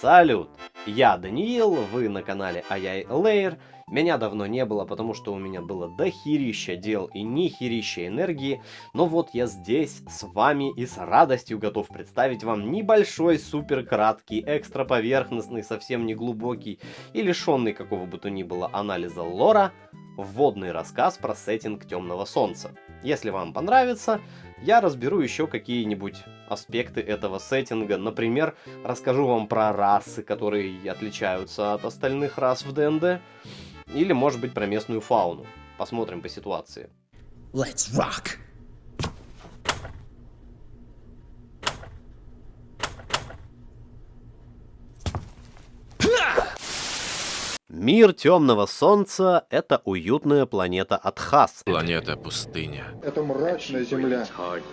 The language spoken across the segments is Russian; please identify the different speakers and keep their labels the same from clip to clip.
Speaker 1: Салют! Я Даниил, вы на канале AI Layer. Меня давно не было, потому что у меня было дохерища дел и нихерища энергии. Но вот я здесь с вами и с радостью готов представить вам небольшой, супер краткий, экстра поверхностный, совсем не глубокий и лишенный какого бы то ни было анализа лора вводный рассказ про сеттинг Темного Солнца. Если вам понравится, я разберу еще какие-нибудь аспекты этого сеттинга. Например, расскажу вам про расы, которые отличаются от остальных рас в ДНД. Или, может быть, про местную фауну. Посмотрим по ситуации.
Speaker 2: Let's rock!
Speaker 1: Мир Темного Солнца — это уютная планета Атхас.
Speaker 3: Планета-пустыня.
Speaker 4: Это мрачная земля,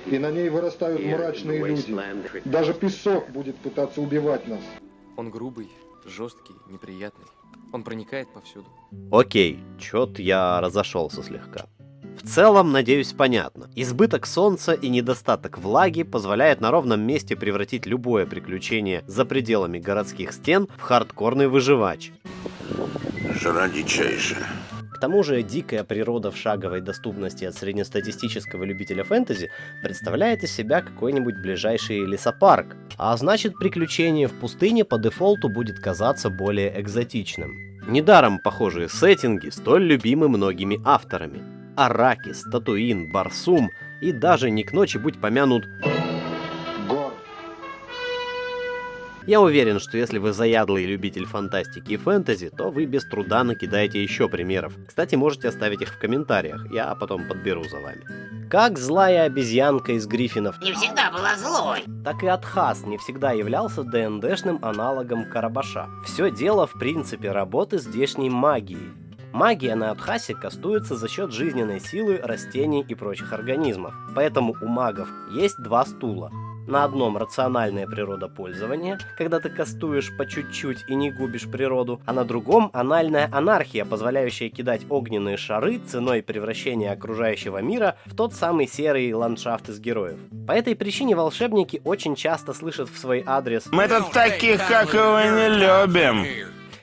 Speaker 4: и на ней вырастают мрачные люди. Даже песок будет пытаться убивать нас.
Speaker 5: Он грубый, жесткий, неприятный. Он проникает повсюду.
Speaker 1: Окей, чё-то я разошелся слегка. В целом, надеюсь, понятно. Избыток солнца и недостаток влаги позволяет на ровном месте превратить любое приключение за пределами городских стен в хардкорный выживач.
Speaker 3: Жара дичайшая.
Speaker 1: К тому же, дикая природа в шаговой доступности от среднестатистического любителя фэнтези представляет из себя какой-нибудь ближайший лесопарк, а значит, приключение в пустыне по дефолту будет казаться более экзотичным. Недаром похожие сеттинги столь любимы многими авторами. Аракис, Татуин, Барсум и даже не к ночи будь помянут
Speaker 4: Гор.
Speaker 1: Я уверен, что если вы заядлый любитель фантастики и фэнтези, то вы без труда накидаете еще примеров. Кстати, можете оставить их в комментариях, я потом подберу за вами. Как злая обезьянка из Гриффинов
Speaker 6: не всегда была злой,
Speaker 1: так и Атхас не всегда являлся ДНДшным аналогом Карабаша. Все дело в принципе работы здешней магии. Магия на Атхасе кастуется за счет жизненной силы растений и прочих организмов. Поэтому у магов есть два стула. На одном рациональное природопользование, когда ты кастуешь по чуть-чуть и не губишь природу, а на другом анальная анархия, позволяющая кидать огненные шары ценой превращения окружающего мира в тот самый серый ландшафт из героев. По этой причине волшебники очень часто слышат в свой адрес
Speaker 3: Мы тут таких, как его, не любим.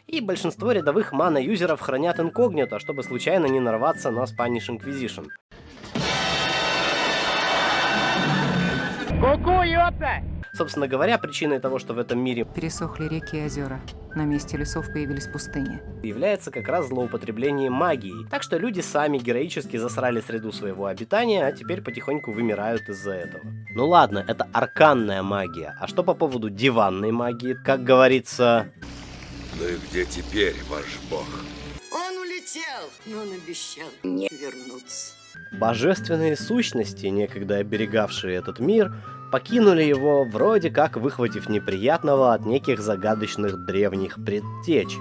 Speaker 1: И большинство рядовых мана-юзеров хранят инкогнито, чтобы случайно не нарваться на Spanish Inquisition. Собственно говоря, причиной того, что в этом мире
Speaker 7: Пересохли реки и озера. На месте лесов появились пустыни.
Speaker 1: является как раз злоупотребление магией. Так что люди сами героически засрали среду своего обитания, а теперь потихоньку вымирают из-за этого. Ну ладно, это арканная магия. А что по поводу диванной магии? Как говорится...
Speaker 3: Ну и где теперь ваш бог?
Speaker 6: Он улетел, но он обещал не вернуться.
Speaker 1: Божественные сущности, некогда оберегавшие этот мир, покинули его, вроде как выхватив неприятного от неких загадочных древних предтеч.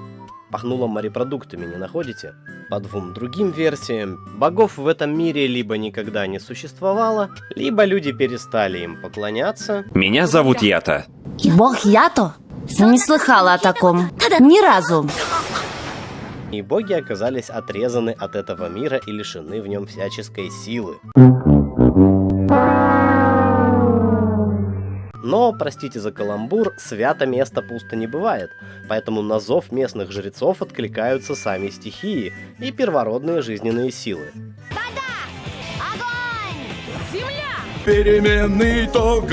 Speaker 1: Пахнуло морепродуктами, не находите? По двум другим версиям, богов в этом мире либо никогда не существовало, либо люди перестали им поклоняться.
Speaker 8: Меня зовут Ята.
Speaker 9: Бог Ято? Не слыхала о таком. Ни разу.
Speaker 1: И боги оказались отрезаны от этого мира и лишены в нем всяческой силы. Но, простите за каламбур, свято место пусто не бывает, поэтому на зов местных жрецов откликаются сами стихии и первородные жизненные силы.
Speaker 3: Переменный ток.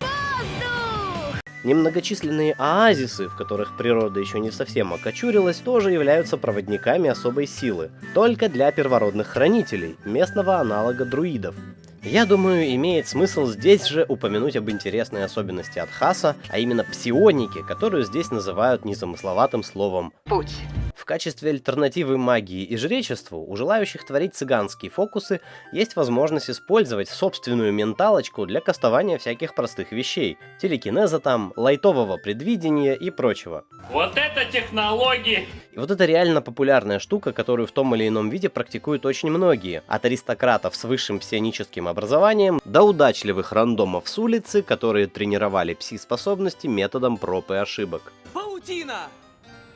Speaker 1: Немногочисленные оазисы, в которых природа еще не совсем окочурилась, тоже являются проводниками особой силы, только для первородных хранителей, местного аналога друидов. Я думаю, имеет смысл здесь же упомянуть об интересной особенности Атхаса, а именно псионике, которую здесь называют незамысловатым словом
Speaker 6: Путь.
Speaker 1: В качестве альтернативы магии и жречеству у желающих творить цыганские фокусы есть возможность использовать собственную менталочку для кастования всяких простых вещей, телекинеза там, лайтового предвидения и прочего.
Speaker 10: Вот это технологии!
Speaker 1: И вот это реально популярная штука, которую в том или ином виде практикуют очень многие, от аристократов с высшим псионическим образованием до удачливых рандомов с улицы, которые тренировали пси-способности методом проб и ошибок.
Speaker 10: Паутина!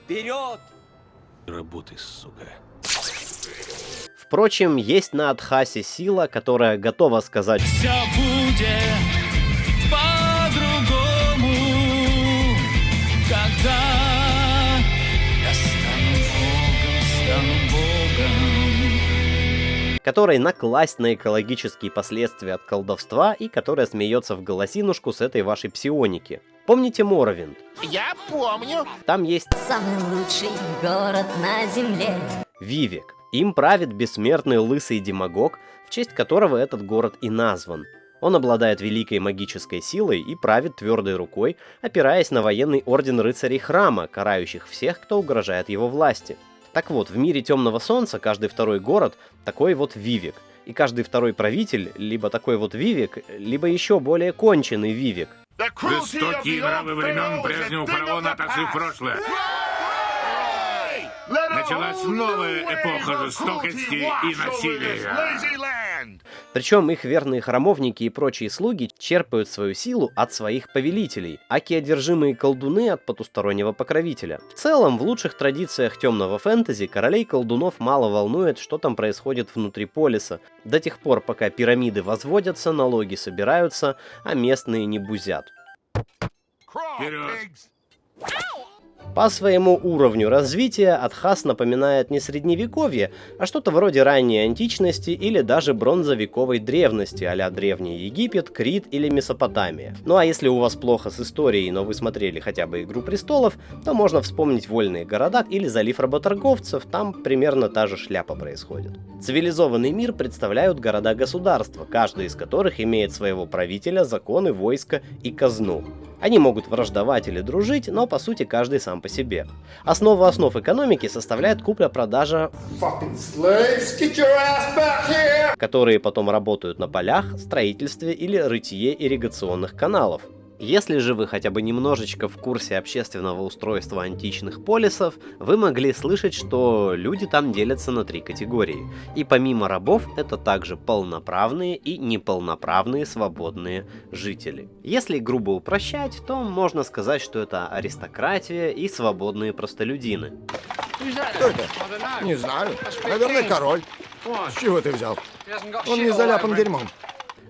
Speaker 10: Вперед!
Speaker 3: Работай, сука.
Speaker 1: Впрочем, есть на Атхасе сила, которая готова сказать
Speaker 10: Все будет по-другому, когда
Speaker 1: которой накласть на экологические последствия от колдовства и которая смеется в голосинушку с этой вашей псионики. Помните Моровинд?
Speaker 2: Я помню.
Speaker 1: Там есть
Speaker 9: Самый лучший город на земле.
Speaker 1: Вивек. Им правит бессмертный лысый демагог, в честь которого этот город и назван. Он обладает великой магической силой и правит твердой рукой, опираясь на военный орден рыцарей храма, карающих всех, кто угрожает его власти. Так вот, в мире Темного Солнца каждый второй город такой вот Вивек, и каждый второй правитель либо такой вот Вивек, либо еще более конченый Вивек.
Speaker 2: Жестокие нравы времен прежнего фараона отошли в прошлое. Началась новая эпоха жестокости и насилия.
Speaker 1: Причем их верные храмовники и прочие слуги черпают свою силу от своих повелителей, аки одержимые колдуны от потустороннего покровителя. В целом, в лучших традициях темного фэнтези королей колдунов мало волнует, что там происходит внутри полиса, до тех пор, пока пирамиды возводятся, налоги собираются, а местные не бузят.
Speaker 2: Вперед!
Speaker 1: По своему уровню развития Атхас напоминает не средневековье, а что-то вроде ранней античности или даже бронзовековой древности, а-ля Древний Египет, Крит или Месопотамия. Ну а если у вас плохо с историей, но вы смотрели хотя бы «Игру престолов», то можно вспомнить «Вольные города» или «Залив работорговцев», там примерно та же шляпа происходит. Цивилизованный мир представляют города-государства, каждый из которых имеет своего правителя, законы, войско и казну. Они могут враждовать или дружить, но по сути каждый сам по себе. Основу основ экономики составляет купля-продажа, которые потом работают на полях, строительстве или рытье ирригационных каналов. Если же вы хотя бы немножечко в курсе общественного устройства античных полисов, вы могли слышать, что люди там делятся на 3 категории. И помимо рабов, это также полноправные и неполноправные свободные жители. Если грубо упрощать, то можно сказать, что это аристократия и свободные простолюдины.
Speaker 8: Кто это? Не знаю. Наверное, король. С чего ты взял? Он не заляпан дерьмом.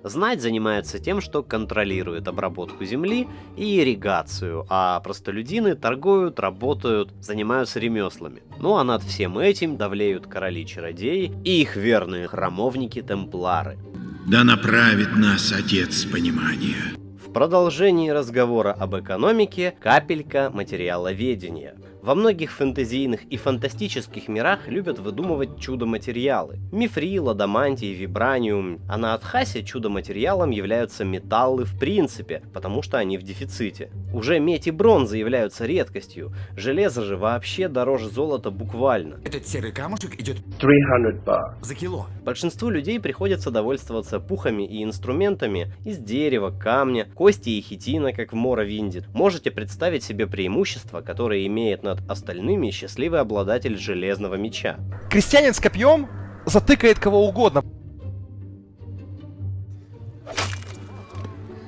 Speaker 1: Знать занимается тем, что контролирует обработку земли и ирригацию, а простолюдины торгуют, работают, занимаются ремеслами. Ну а над всем этим давлеют короли-чародеи и их верные храмовники-темплары.
Speaker 11: Да направит нас Отец понимания.
Speaker 1: В продолжении разговора об экономике капелька материаловедения. Во многих фэнтезийных и фантастических мирах любят выдумывать чудо-материалы. Мифрил, адамантий, вибраниум. А на Атхасе чудо-материалом являются металлы в принципе, потому что они в дефиците. Уже медь и бронза являются редкостью. Железо же вообще дороже золота буквально.
Speaker 8: Этот серый камушек идет
Speaker 3: 300 бат.
Speaker 8: за кило.
Speaker 1: Большинству людей приходится довольствоваться пухами и инструментами из дерева, камня, кости и хитина, как в Моровинде. Можете представить себе преимущество, которое имеет над остальными счастливый обладатель железного меча.
Speaker 12: Крестьянин с копьем затыкает кого угодно.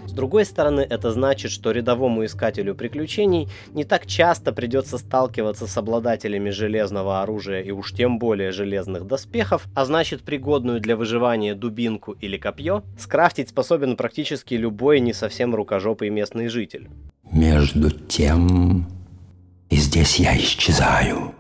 Speaker 1: С другой стороны, это значит, что рядовому искателю приключений не так часто придется сталкиваться с обладателями железного оружия и уж тем более железных доспехов, а значит, пригодную для выживания дубинку или копье скрафтить способен практически любой не совсем рукожопый местный житель.
Speaker 13: Между тем, и здесь я исчезаю.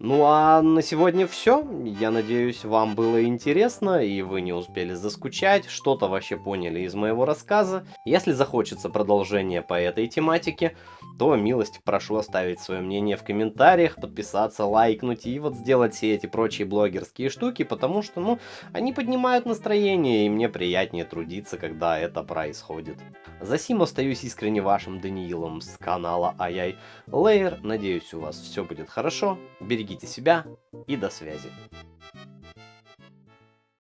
Speaker 1: Ну а на сегодня все. Я надеюсь, вам было интересно и вы не успели заскучать, что-то вообще поняли из моего рассказа. Если захочется продолжение по этой тематике, то милости прошу оставить свое мнение в комментариях, подписаться, лайкнуть и вот сделать все эти прочие блогерские штуки, потому что, они поднимают настроение и мне приятнее трудиться, когда это происходит. Засим остаюсь искренне вашим Даниилом с канала ай-яй Лэйр. Надеюсь, у вас все будет хорошо. Берегите себя и до связи.